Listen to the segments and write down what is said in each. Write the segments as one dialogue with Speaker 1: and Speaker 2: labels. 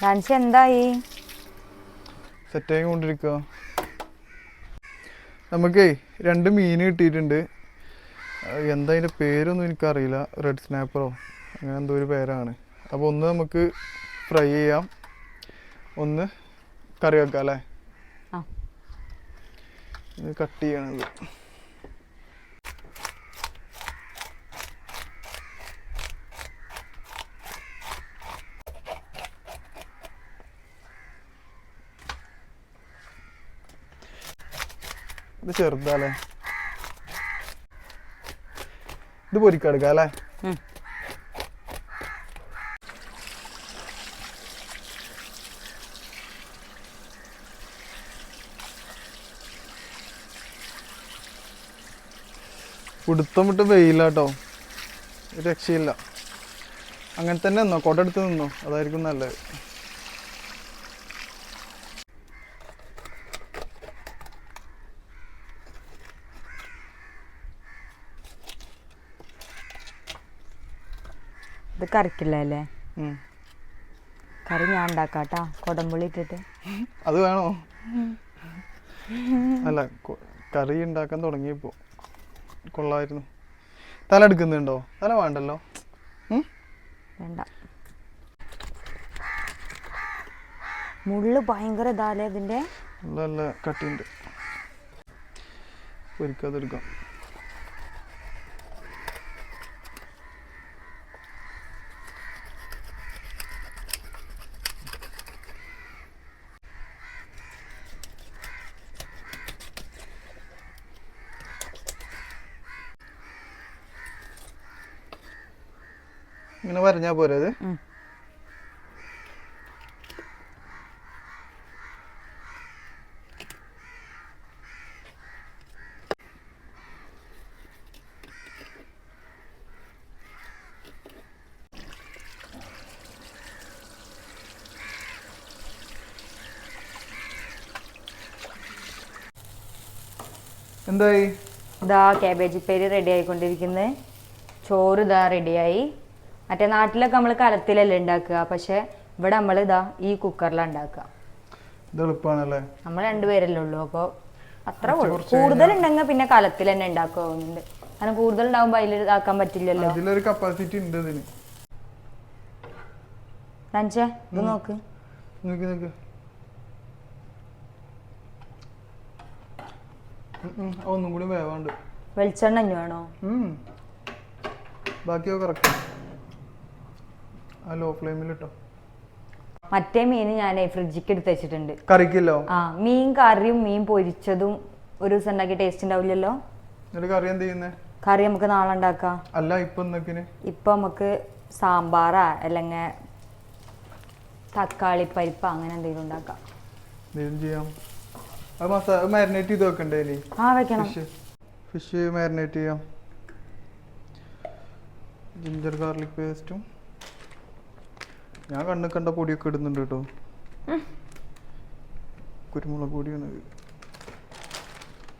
Speaker 1: Dance എന്തായി?
Speaker 2: സെറ്റായി കൊണ്ടിരിക്കുക. നമുക്കേ 2 മീൻ കിട്ടിയിട്ടുണ്ട്. എന്താ അതിൻ്റെ പേരൊന്നും എനിക്കറിയില്ല. റെഡ് സ്നാപ്പറോ അങ്ങനെ എന്തോ ഒരു പേരാണ്. അപ്പോൾ ഒന്ന് നമുക്ക് ഫ്രൈ ചെയ്യാം, ഒന്ന് കറി വെക്കാം അല്ലേ? ഇത് കട്ട് ചെയ്യണത്. ഇത് ചെറുതല്ലേ, ഇത് പൊരിക്കെടുക്കാം അല്ലേ? പിടുത്തം വിട്ട് വെയിലാട്ടോ, രക്ഷയില്ല. അങ്ങനെ തന്നെ നിന്നോ, കൊടെടുത്ത് നിന്നോ, അതായിരിക്കും നല്ലത്.
Speaker 1: ഇത് കറിക്കില്ലല്ലേ? കറി ഞാൻ ഉണ്ടാക്കാട്ടാ, കൊടമ്പുളി ഇട്ടിട്ട്.
Speaker 2: അത് വേണോ? അല്ല, കറി ഉണ്ടാക്കാൻ തുടങ്ങിയപ്പോ കൊള്ളായിരുന്നു. തല എടുക്കുന്നുണ്ടോ? തല വേണ്ടല്ലോ.
Speaker 1: വേണ്ട, മുള്ളു ഭയങ്കര ഇതാലേ ഇതിന്റെ.
Speaker 2: നല്ല കട്ടിയുണ്ട്, പൊരിക്കാതെടുക്കാം. ഇങ്ങനെ വരഞ്ഞാ പോരെ അത്? എന്തായി?
Speaker 1: ഇതാ കാബേജ് പേര് റെഡി ആയിക്കൊണ്ടിരിക്കുന്നത്. ചോറ് ഇതാ റെഡിയായി. മറ്റേ നാട്ടിലൊക്കെ നമ്മൾ കലത്തിലല്ലേ ഉണ്ടാക്കുക, പക്ഷെ ഇവിടെ നമ്മൾ ഇതാ ഈ കുക്കറിലാണ് ഉണ്ടാക്കുക.
Speaker 2: ഇത് എളുപ്പമാണല്ലേ?
Speaker 1: നമ്മൾ 2 പേരല്ലേ ഉള്ളൂ, അപ്പോൾ അത്ര കൂടുതൽ ഉണ്ടെങ്കിൽ പിന്നെ കലത്തിൽ തന്നെ ഉണ്ടാക്കുന്നുണ്ട്. കാരണം കൂടുതൽ ഉണ്ടാകുമ്പോൾ അതിൽ ഇതാക്കാൻ പറ്റില്ലല്ലോ.
Speaker 2: അതിലൊരു കപ്പാസിറ്റി ഉണ്ട് ഇതിന്.
Speaker 1: ഇത് നോക്ക്,
Speaker 2: ഒന്നും കൂടി വേവാണ്ട്.
Speaker 1: വെളിച്ചെണ്ണ വേണോ?
Speaker 2: ബാക്കിയോ കറക്റ്റ്. ആ ലോ ഫ്ലെയിമിലിട്ടോ.
Speaker 1: മറ്റേ മീൻ ഞാൻ ഫ്രിഡ്ജിക്ക് എടുത്ത് വെച്ചിട്ടുണ്ട്.
Speaker 2: കറിക്കില്ലോ?
Speaker 1: മീൻ കറിയും മീൻ പൊരിച്ചതും ഒരു ദിവസം ഉണ്ടാക്കി ടേസ്റ്റ് ഉണ്ടാവില്ലല്ലോ.
Speaker 2: കറി എന്ത് ചെയ്യുന്നേ?
Speaker 1: കറി നമുക്ക് നാളെ ഉണ്ടാക്കാം.
Speaker 2: അല്ല, ഇപ്പൊ
Speaker 1: നമുക്ക് സാമ്പാറാ അല്ലെങ്കിൽ തക്കാളി പരിപ്പ അങ്ങനെ എന്തെങ്കിലും ഉണ്ടാക്കാം.
Speaker 2: ചെയ്യാം. മാരിനേറ്റ് ചെയ്ത് വെക്കണ്ടേ?
Speaker 1: വെക്കണം.
Speaker 2: ഫിഷ് മാരിനേറ്റ് ചെയ്യാം. ജിഞ്ചർ ഗാർലിക് പേസ്റ്റും ഞാൻ കണ്ട പൊടിയൊക്കെ ഇടുന്നുണ്ട് കേട്ടോ. കുരുമുളക് പൊടിയാണ്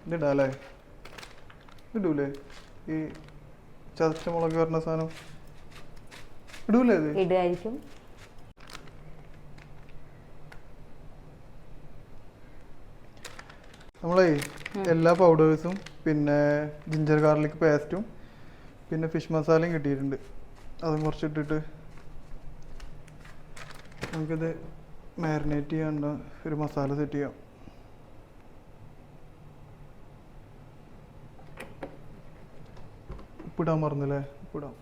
Speaker 2: ഇതിടാല്ലേ? ഇടൂലേ? ഈ ചതച്ച മുളക് പറഞ്ഞ സാധനം ഇടൂലേ? ഇത്
Speaker 1: ഇടുമായിരിക്കും.
Speaker 2: നമ്മളെ എല്ലാ പൗഡേഴ്സും പിന്നെ ജിഞ്ചർ ഗാർലിക് പേസ്റ്റും പിന്നെ ഫിഷ് മസാലയും കിട്ടിയിട്ടുണ്ട്. അതും കുറച്ചിട്ടിട്ട് നമുക്കിത് മാരിനേറ്റ് ചെയ്യാണ്ട് ഒരു മസാല സെറ്റ് ചെയ്യാം. ഉപ്പിടാൻ മറന്നില്ലേ? ഉപ്പിടാം.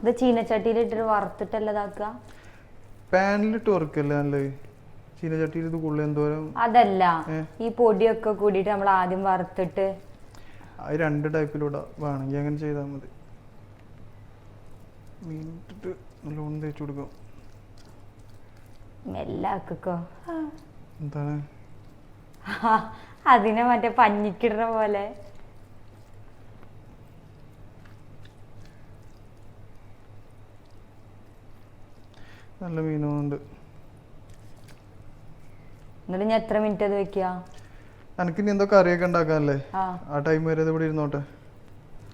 Speaker 1: ഇത് ചീനച്ചട്ടിയിലിട്ട് വറുത്തിട്ടല്ല ഇതാക്കുക?
Speaker 2: പാനിലിട്ട് വറുക്കല്ലേ നല്ലത്? ചീനച്ചട്ടിയിൽ ഇത് കൂടുതൽ എന്തോരം?
Speaker 1: അതല്ല, ഈ പൊടിയൊക്കെ കൂടിയിട്ട് നമ്മൾ ആദ്യം വറുത്തിട്ട്.
Speaker 2: അത് 2 ടൈപ്പിലൂടെ വേണമെങ്കിൽ അങ്ങനെ ചെയ്താൽ മതി. മീൻ ഇട്ടിട്ട് നല്ലോണം തേച്ച് കൊടുക്കാം.
Speaker 1: മെല്ലാക്കോ.
Speaker 2: എന്താണ്
Speaker 1: അതിനെ മറ്റേ പഞ്ഞിക്കിടുന്ന പോലെ.
Speaker 2: നല്ല മീനുണ്ട്.
Speaker 1: എന്നിട്ട് ഞാൻ എത്ര മിനിറ്റ് അത് വെക്കുക?
Speaker 2: എനിക്ക് ഇനി എന്തോ കറിയൊക്കെ ഉണ്ടാക്കാനല്ലേ
Speaker 1: ആ
Speaker 2: ആ ടൈം വരെ ഇത് ഇവിടെ ഇരുന്നോട്ടെ.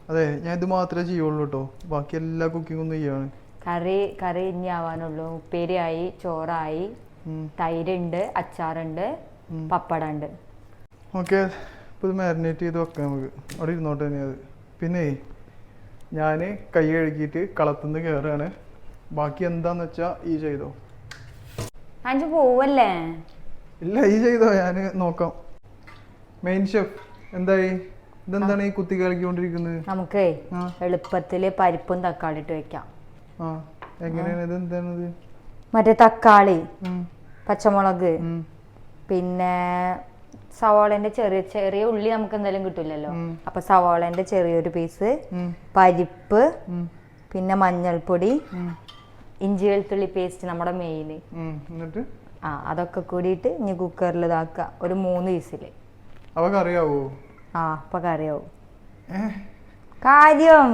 Speaker 2: അതെ ഞാൻ ഇത് മാത്രമേ ചെയ്യുള്ളൂ കേട്ടോ, ബാക്കി എല്ലാ കുക്കിംഗ് ഒന്നും ചെയ്യാണ്.
Speaker 1: കറി ഇനി ആവാനുള്ളൂ. ഉപ്പേരിയായി, ചോറായി, തൈരുണ്ട്, അച്ചാറുണ്ട്, പപ്പടം ഉണ്ട്.
Speaker 2: ഓക്കെ, ഇപ്പോൾ ഇത് മാരിനേറ്റ് ചെയ്ത് വെക്കാം നമുക്ക്. അവിടെ ഇരുന്നോട്ടെ ഇനി അത്. പിന്നെ ഞാൻ കൈ കഴുകിയിട്ട് കളത്തുനിന്ന് കയറുകയാണ്. ബാക്കി എന്താന്ന് വെച്ചാൽ ഈ ചെയ്തോ.
Speaker 1: അഞ്ച് പോവല്ലേ?
Speaker 2: ഇല്ല ഈ ചെയ്തോ, ഞാൻ നോക്കാം. മെയിൻ ഷെഫ് എന്തായി? ഇതെന്താണ് ഈ കുത്തി കളിക്കൊണ്ടിരിക്കുന്നത്?
Speaker 1: നമുക്ക് എളുപ്പത്തില് പരിപ്പും തക്കാളി ഇട്ട് വെക്കാം.
Speaker 2: ആ എങ്ങനെയാണ് ഇത്? എന്താണിത്?
Speaker 1: മറ്റേ തക്കാളി, പച്ചമുളക്, പിന്നെ സവാളന്റെ ചെറിയ ചെറിയ ഉള്ളി നമുക്ക് എന്തായാലും കിട്ടില്ലല്ലോ. അപ്പൊ സവാളന്റെ ചെറിയൊരു പീസ്, പരിപ്പ്, പിന്നെ മഞ്ഞൾപ്പൊടി, ഇഞ്ചി വെളുത്തുള്ളി പേസ്റ്റ് നമ്മുടെ മെയിൻ.
Speaker 2: എന്നിട്ട്
Speaker 1: അതൊക്കെ കൂടിയിട്ട് ഇനി കുക്കറിൽ ഇതാക്കുക. ഒരു 3 വിസില്.
Speaker 2: അവക്ക് അറിയാവോ?
Speaker 1: അപ്പൊ കറിയാവും. കാര്യം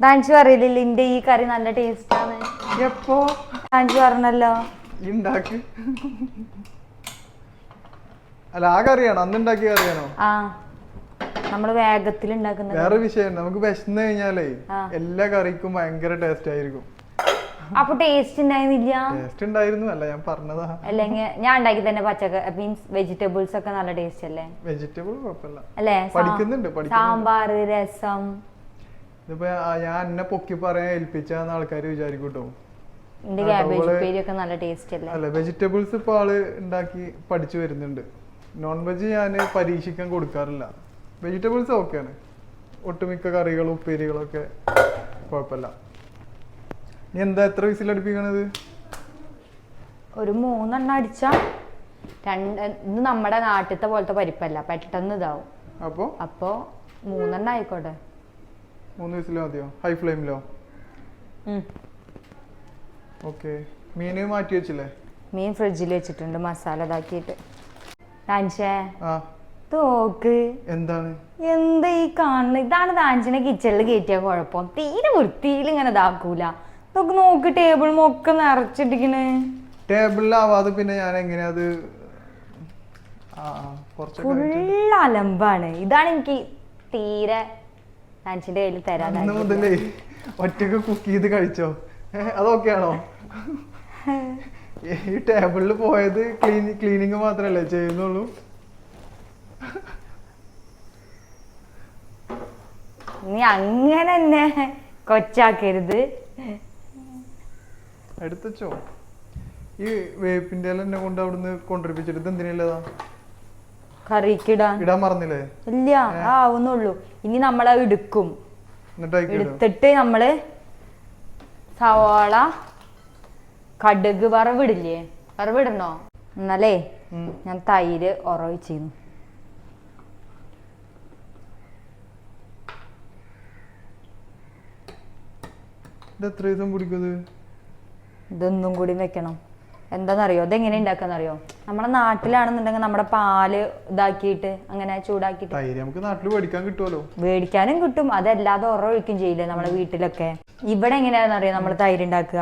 Speaker 1: ഡാൻസ് പറയില്ല എന്റെ ഈ കറി നല്ല ടേസ്റ്റ് ആണ്.
Speaker 2: എപ്പോ
Speaker 1: ഡാൻസ് പറഞ്ഞല്ലോ
Speaker 2: ഉണ്ടാക്ക്. അല്ല ആ കറിയാണോ അന്ന് ഉണ്ടാക്കിയ കറിയാണോ?
Speaker 1: നമ്മള് വേഗത്തിൽ ഉണ്ടാക്കുന്ന
Speaker 2: വേറെ വിഷയം. നമുക്ക് വിശന്ന് കഴിഞ്ഞാലേ എല്ലാ കറിക്കും ഭയങ്കര ടേസ്റ്റ് ആയിരിക്കും.
Speaker 1: അപ്പൊ ടേസ്റ്റ് ഉണ്ടായിരുന്നില്ല?
Speaker 2: ടേസ്റ്റ് ഉണ്ടായിരുന്നു അല്ല ഞാൻ പറഞ്ഞതാ.
Speaker 1: അല്ലെങ്കിൽ ഞാൻ ഉണ്ടാക്കി തന്നെ പച്ചക്കറി മീൻസ് വെജിറ്റബിൾസ് ഒക്കെ നല്ല ടേസ്റ്റ് അല്ലേ?
Speaker 2: വെജിറ്റബിൾ കുഴപ്പമില്ല
Speaker 1: അല്ലേ?
Speaker 2: പഠിക്കുന്നുണ്ട്.
Speaker 1: സാമ്പാർ, രസം.
Speaker 2: ഇതിപ്പോ ഞാൻ എന്നെ പൊക്കി പറയാൻ ഏൽപ്പിച്ചാന്ന് ആൾക്കാര് വിചാരിക്കും കേട്ടോ.
Speaker 1: ക്യാബേജ് ഉപ്പേരി ഒക്കെ നല്ല ടേസ്റ്റ് അല്ലേ?
Speaker 2: അല്ല വെജിറ്റബിൾസ് ഇപ്പൊ ആള് ഉണ്ടാക്കി പഠിച്ചു വരുന്നുണ്ട്. നോൺ വെജ് ഞാൻ പരീക്ഷിക്കാൻ കൊടുക്കാറില്ല. വെജിറ്റബിൾസ് ഓക്കെയാണ്. ഒട്ടുമിക്ക കറികളും ഉപ്പേരികളും ഒക്കെ കുഴപ്പമില്ല. നീ എന്താ എത്ര വിസിലടിപ്പിക്കണത്?
Speaker 1: ഒരു 3 എണ്ണം അടിച്ചാ. ഇത് നമ്മുടെ നാട്ടിലത്തെ പോലത്തെ പരിപ്പല്ല, പെട്ടെന്ന് ഇതാവും. അപ്പൊ 3 എണ്ണം ആയിക്കോട്ടെ.
Speaker 2: 3 വിസിൽ മതിയോ? ഹൈ ഫ്ലെയിമിലോ? ഓക്കെ. മീന് മാറ്റി വെച്ചില്ലേ?
Speaker 1: മീൻ ഫ്രിഡ്ജിൽ വെച്ചിട്ടുണ്ട് മസാല ഇതാക്കിയിട്ട്.
Speaker 2: തോക്ക് എന്താണ്
Speaker 1: എന്താ ഈ കാണുന്നത്? ഇതാണ് താഞ്ചിനെ കിച്ചണിൽ കയറ്റിയ കുഴപ്പം. തീരെ വൃത്തിയിൽ ഇങ്ങനെ ഇതാക്കൂല. ഇതൊക്കെ നോക്ക്, ടേബിൾ ഒക്കെ നിറച്ചിട്ടിക്കണ്.
Speaker 2: ടേബിളിലാവാതെ പിന്നെ ഞാൻ എങ്ങനെയാ അത്?
Speaker 1: ഫുൾ അലമ്പാണ്. ഇതാണ് എനിക്ക് തീരെ താഞ്ചിന്റെ കയ്യിൽ തരാൻ.
Speaker 2: മുതലേ ഒറ്റക്ക് കുക്ക് ചെയ്ത് കഴിച്ചോ? അതൊക്കെയാണോ? ഈ ടേബിളിൽ പോയത് ക്ലീനിങ് മാത്രല്ലേ ചെയ്യുന്നുള്ളൂ?
Speaker 1: നീ അങ്ങനെ തന്നെ കൊച്ചാക്കരുത്.
Speaker 2: എടുത്തോ. ഈ വേപ്പിന്റെ എന്നെ കൊണ്ട് അവിടുന്ന് കൊണ്ടിരിപ്പിച്ചിട്ട് ഇത് എന്തിനല്ലതാ?
Speaker 1: കറിക്ക് ഇടാൻ
Speaker 2: മറന്നില്ലേ?
Speaker 1: ഇല്ല, ആവുന്നുള്ളൂ. ഇനി നമ്മളെ എടുക്കും. എടുത്തിട്ട് നമ്മള് സവാള, കടുക്, വറവിടില്ലേ? വറവിടണോ? എന്നാലേ ഞാൻ തൈര് ഒറവിച്ചിരുന്നു.
Speaker 2: എത്ര ദിവസം പിടിക്കുന്നത്?
Speaker 1: ഇതൊന്നും കൂടി വെക്കണം. എന്താന്നറിയോ? ഇതെങ്ങനെ ഉണ്ടാക്കാന്നറിയോ? നമ്മുടെ നാട്ടിലാണെന്നുണ്ടെങ്കിൽ നമ്മുടെ പാല് ഇതാക്കിയിട്ട് അങ്ങനെ ചൂടാക്കിട്ട്
Speaker 2: നമുക്ക് നാട്ടിൽ മേടിക്കാൻ കിട്ടുമല്ലോ.
Speaker 1: മേടിക്കാനും കിട്ടും. അതല്ലാതെ ഒഴിക്കും ചെയ്യില്ലേ നമ്മളെ വീട്ടിലൊക്കെ. ഇവിടെ എങ്ങനെയാണെന്നറിയോ നമ്മൾ തൈര് ഉണ്ടാക്കുക?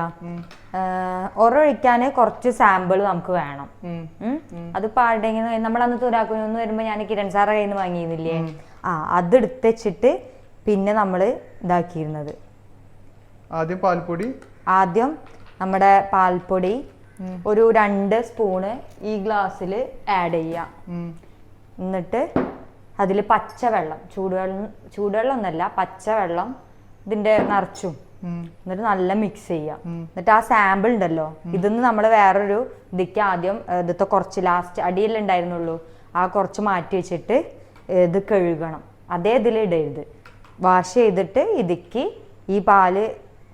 Speaker 1: ഒഴിക്കാന് കുറച്ച് സാമ്പിൾ നമുക്ക് വേണം. അത് പാടെങ്കിൽ നമ്മളന്ന് തുരാക്കുന്നു വരുമ്പോ ഞാൻ കിരൺ സാറെ കയ്യിൽ നിന്ന് വാങ്ങിയിരുന്നില്ലേ? അതെടുത്ത് വെച്ചിട്ട് പിന്നെ നമ്മള് ഇതാക്കിയിരുന്നത്. ആദ്യം നമ്മുടെ പാൽപ്പൊടി ഒരു 2 സ്പൂണ് ഈ ഗ്ലാസ്സിൽ ആഡ് ചെയ്യാം. എന്നിട്ട് അതിൽ പച്ചവെള്ളം, ചൂടുവെള്ളം ഒന്നല്ല, പച്ചവെള്ളം ഇതിന്റെ നിറച്ചും. എന്നിട്ട് നല്ല മിക്സ് ചെയ്യാം. എന്നിട്ട് ആ സാമ്പിൾ ഉണ്ടല്ലോ, ഇതിന്ന് നമ്മൾ വേറൊരു ഇതിക്ക് ആദ്യം ഇതൊക്കെ കുറച്ച് ലാസ്റ്റ് അടിയിലുണ്ടായിരുന്നുള്ളൂ, കുറച്ച് മാറ്റി വെച്ചിട്ട് ഇത് കഴുകണം. അതേ ഇതിൽ ഇടരുത്. വാഷ് ചെയ്തിട്ട് ഇതിക്ക് ഈ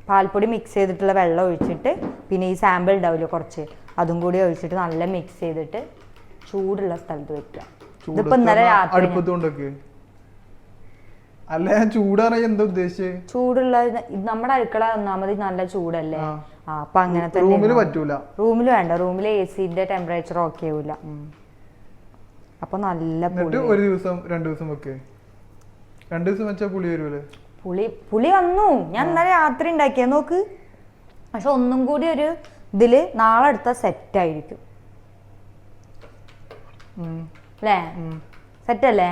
Speaker 1: പാൽപ്പൊടി മിക്സ് ചെയ്തിട്ടുള്ള വെള്ളം ഒഴിച്ചിട്ട് പിന്നെ ഈ സാമ്പിൾ ഉണ്ടാവില്ലോ കുറച്ച്, അതും കൂടി ഒഴിച്ചിട്ട് നല്ല മിക്സ് ചെയ്തിട്ട് ചൂടുള്ള സ്ഥലത്ത് വെക്കുക. ഇതിപ്പോ ഇന്നലെ രാത്രി
Speaker 2: അല്ല ഞാൻ ചൂടാണ് എന്താ ഉദ്ദേശിച്ചത്?
Speaker 1: ചൂടുള്ള നമ്മുടെ അടുക്കള ഒന്നാമത് നല്ല ചൂടല്ലേ. അപ്പൊ അങ്ങനെ തന്നെ റൂമിൽ വേണ്ട. റൂമിൽ AC-ന്റെ ടെമ്പറേച്ചർ ഓക്കെ ആവൂല. അപ്പൊ നല്ല
Speaker 2: ഒരു ദിവസം 2 ദിവസം വെക്കേ? 2 ദിവസം വെച്ചാൽ പുളി വരുമല്ലേ?
Speaker 1: പുളി വന്നു. ഞാൻ ഇന്നലെ രാത്രി ഉണ്ടാക്കിയ നോക്ക്. പക്ഷെ ഒന്നും കൂടി ഒരു ഇതില് നാളെ എടുത്ത സെറ്റ് ആയിരിക്കും. അല്ലേ? സെറ്റല്ലേ?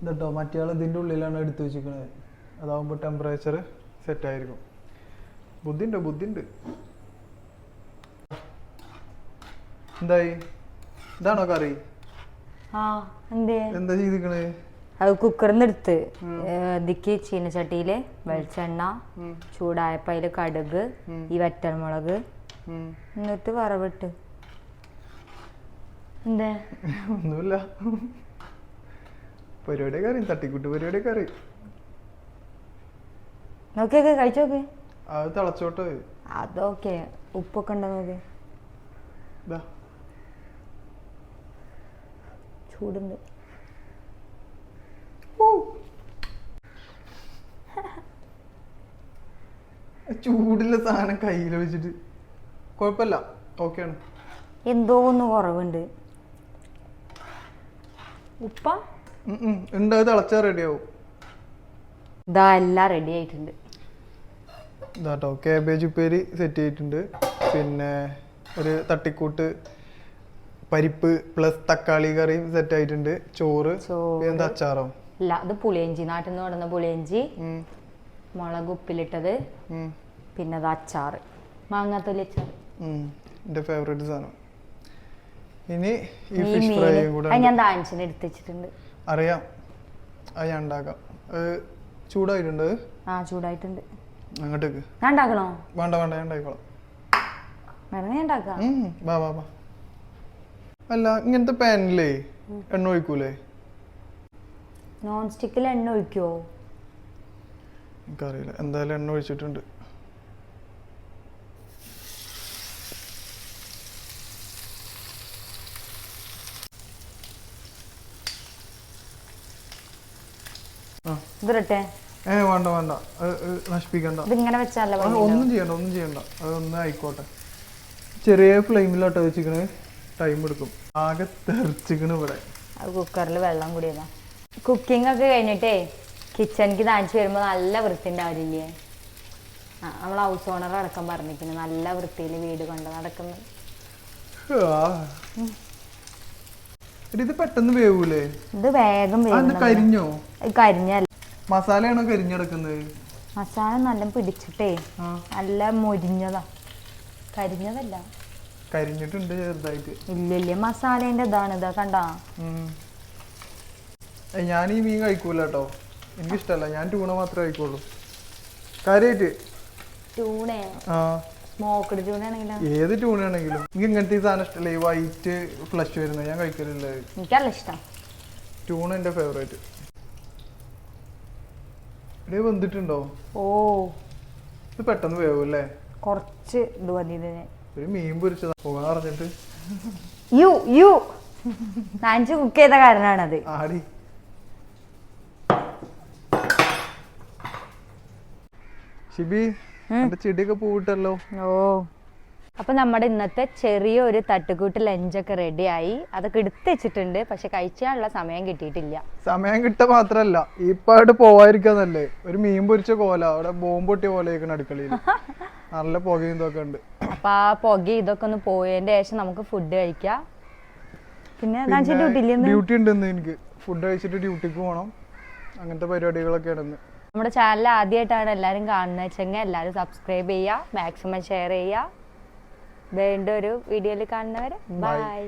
Speaker 2: ഇതട്ടോ മറ്റേ ഇതിൻ്റെ ഉള്ളിലാണ് എടുത്തു വെച്ചിരിക്കുന്നത്. അതാവുമ്പോൾ ടെമ്പറേച്ചർ സെറ്റ് ആയിരിക്കും. ബുദ്ധിണ്ട്. എന്തായി? ഇതാണോ കറി?
Speaker 1: ആ എന്തേ?
Speaker 2: എന്താ ചെയ്തിക്കണേ?
Speaker 1: അത് കുക്കറിന്ന് എടുത്ത് ഇതിക്ക് ചീനച്ചട്ടിയില് വെളിച്ചെണ്ണ ചൂടായപ്പോ അതില് കടുക്, ഈ വറ്റൽമുളക്, എന്നിട്ട് വറവിട്ട്. എന്താ?
Speaker 2: ഒന്നുമില്ല, പരിപാടിയൊക്കെ അറിയും, തട്ടിക്കൂട്ട് പരിപാടിയൊക്കെ അറിയും.
Speaker 1: നോക്കിയൊക്കെ കഴിച്ചോക്ക്.
Speaker 2: അത് തിളച്ചോട്ടെ.
Speaker 1: അതൊക്കെ ഉപ്പൊക്കെ ഉണ്ടോ നോക്ക്. ചൂടുണ്ട്.
Speaker 2: ചൂടുള്ള സാധനം കയ്യിൽ വെച്ചിട്ട് കുഴപ്പമില്ല, ഓക്കെയാണ്.
Speaker 1: എന്തോ ഒന്ന് കുറവുണ്ട്. ഉപ്പ
Speaker 2: ഉണ്ട്, അത് തിളച്ചാൽ റെഡിയാവും.
Speaker 1: ഇതാ എല്ലാം റെഡി ആയിട്ടുണ്ട്.
Speaker 2: ഇതാട്ടോ കാബേജ് ഉപ്പേരി സെറ്റ് ചെയ്തിട്ടുണ്ട്. പിന്നെ ഒരു തട്ടിക്കൂട്ട് പരിപ്പ് പ്ലസ് തക്കാളി കറിയും സെറ്റ് ആയിട്ടുണ്ട്. ചോറ്, എന്താ അച്ചാറോ?
Speaker 1: ഇല്ല, അത് പുളിയഞ്ചി, നാട്ടിൽ നിന്ന് കൊണ്ടുവന്ന പുളിയഞ്ചി, മുളക് ഉപ്പിലിട്ടത്, പിന്നെ അത് അച്ചാറ്, മാങ്ങാത്തൊലി അച്ചാറ്,
Speaker 2: എൻ്റെ ഫേവറേറ്റ് സാധനം. ഇനി ഈ ഫിഷ് ഫ്രൈയും കൂടെ
Speaker 1: ഞാൻ ദാൻസിന് എടുത്ത് വെച്ചിട്ടുണ്ട്.
Speaker 2: അറിയാം, അത് ഞാൻ ഉണ്ടാക്കാം. ചൂടായിട്ടുണ്ട്.
Speaker 1: ആ ചൂടായിട്ടുണ്ട്.
Speaker 2: അങ്ങോട്ടേക്ക്
Speaker 1: ഞാൻ ഉണ്ടാക്കണോ?
Speaker 2: വേണ്ട ഞാൻ ഉണ്ടായിക്കോളാം.
Speaker 1: വേണം, ഞാൻ ഉണ്ടാക്കാം.
Speaker 2: വാ. അല്ല, ഇങ്ങനത്തെ പാനിലേ എണ്ണ ഒഴിക്കൂലേ?
Speaker 1: നോൺ സ്റ്റിക്കിൽ എണ്ണ ഒഴിക്കുവോ?
Speaker 2: എനിക്കറിയില്ല, എന്തായാലും എണ്ണ ഒഴിച്ചിട്ടുണ്ട്.
Speaker 1: ഇതിരട്ടെ?
Speaker 2: വേണ്ട, നശിപ്പിക്കണ്ട.
Speaker 1: ഇതിങ്ങനെ വെച്ചാലോ?
Speaker 2: ഒന്നും ചെയ്യണ്ട, അതൊന്നും ആയിക്കോട്ടെ. ചെറിയ ഫ്ലെയിമിലോട്ട് വെച്ചിക്കണ്, ടൈം എടുക്കും. ആകെ തെറിച്ചിക്കണ് ഇവിടെ.
Speaker 1: അത് കുക്കറിൽ വെള്ളം കൂടിയതാ. കുക്കിംഗ് ഒക്കെ കഴിഞ്ഞിട്ടേ കിച്ചണിക്ക് താഴ്ച വരുമ്പോൾ നല്ല വൃത്തി ഉണ്ടാവില്ലേ? നമ്മൾ ഹൗസ് ഓണർ അടക്കം പറഞ്ഞിരിക്കുന്നു, നല്ല വൃത്തിയിൽ വീട് കൊണ്ട് നടക്കുന്നത്.
Speaker 2: ഇത് പെട്ടെന്ന് വേവൂലേ?
Speaker 1: ഇത് വേഗം
Speaker 2: കരിഞ്ഞോ?
Speaker 1: കരിഞ്ഞല്ല,
Speaker 2: മസാലയാണോ കരിഞ്ഞെടുക്കുന്നത്?
Speaker 1: മസാല നല്ല പിടിച്ചിട്ടേ നല്ല മൊരിഞ്ഞതാ, കരിഞ്ഞതല്ല.
Speaker 2: കരിഞ്ഞിട്ടുണ്ട് ചെറുതായിട്ട്.
Speaker 1: ഇല്ല, മസാലേന്റെ ഇതാണ്. ഇതാ കണ്ടാ?
Speaker 2: ഞാൻ ഈ മീൻ കഴിക്കൂല കേട്ടോ, എനിക്കിഷ്ടല്ല. ഞാൻ ട്യൂണ മാത്രമേ കഴിക്കുള്ളൂ കാര്യമായിട്ട്.
Speaker 1: സ്മോക്ക്ഡ് ട്യൂണ ആണെങ്കിലും
Speaker 2: ഏത് ട്യൂണ ആണെങ്കിലും എനിക്ക് ഇങ്ങനത്തെ ഈ സാധനം ഇഷ്ടമല്ല. ഈ വൈറ്റ് ഫ്ലഷ് വരുന്നത് ഞാൻ കഴിക്കലില്ല.
Speaker 1: എനിക്കല്ല ഇഷ്ടം.
Speaker 2: ട്യൂണ എൻ്റെ ഫേവറേറ്റ്. ഇവിടെ വന്നിട്ടുണ്ടോ?
Speaker 1: ഓ,
Speaker 2: ഇത് പെട്ടെന്ന് വേവൂല്ലേ?
Speaker 1: കുറച്ച് ഇത് മതി ഇതിന്.
Speaker 2: ഒരു മീൻ പൊരിച്ചതാ പോകാൻ പറഞ്ഞിട്ട്.
Speaker 1: നാഞ്ച് കുക്ക് ചെയ്ത കാരണാണത്.
Speaker 2: ആടി ഷിബി, എന്റെ ചെടിയൊക്കെ പൂവിട്ടല്ലോ.
Speaker 1: ഓ, അപ്പൊ നമ്മുടെ ഇന്നത്തെ ചെറിയൊരു തട്ടുകൂട്ട് ലഞ്ചൊക്കെ റെഡിയായി. അതൊക്കെ എടുത്ത് വെച്ചിട്ടുണ്ട്, പക്ഷെ കഴിച്ചാനുള്ള സമയം കിട്ടിയിട്ടില്ല.
Speaker 2: സമയം കിട്ട മാത്രല്ല, ഇപ്പൊ അവിടെ പോവാതിരിക്കാന്നല്ലേ. ഒരു മീൻ പൊരിച്ച കോല അവിടെ ബോംബ് പൊട്ടിയ പോലെ അടുക്കളയിൽ നല്ല പുകയും ഇതൊക്കെ ഉണ്ട്.
Speaker 1: അപ്പൊ ആ പുക ഇതൊക്കെ ഒന്ന് പോയതിന്റെ ശേഷം നമുക്ക് ഫുഡ് കഴിക്കാം. പിന്നെ
Speaker 2: ഡ്യൂട്ടി ഉണ്ടെന്ന് എനിക്ക്. ഫുഡ് കഴിച്ചിട്ട് ഡ്യൂട്ടിക്ക് പോകണം. അങ്ങനത്തെ പരിപാടികളൊക്കെ ആണെന്ന്.
Speaker 1: നമ്മുടെ ചാനൽ ആദ്യമായിട്ടാണ് എല്ലാവരും കാണുന്നത് വെച്ചെങ്കിൽ എല്ലാവരും സബ്സ്ക്രൈബ് ചെയ്യുക, മാക്സിമം ഷെയർ ചെയ്യുക. വീണ്ടും ഒരു വീഡിയോയിൽ കാണുന്നവരെ ബൈ.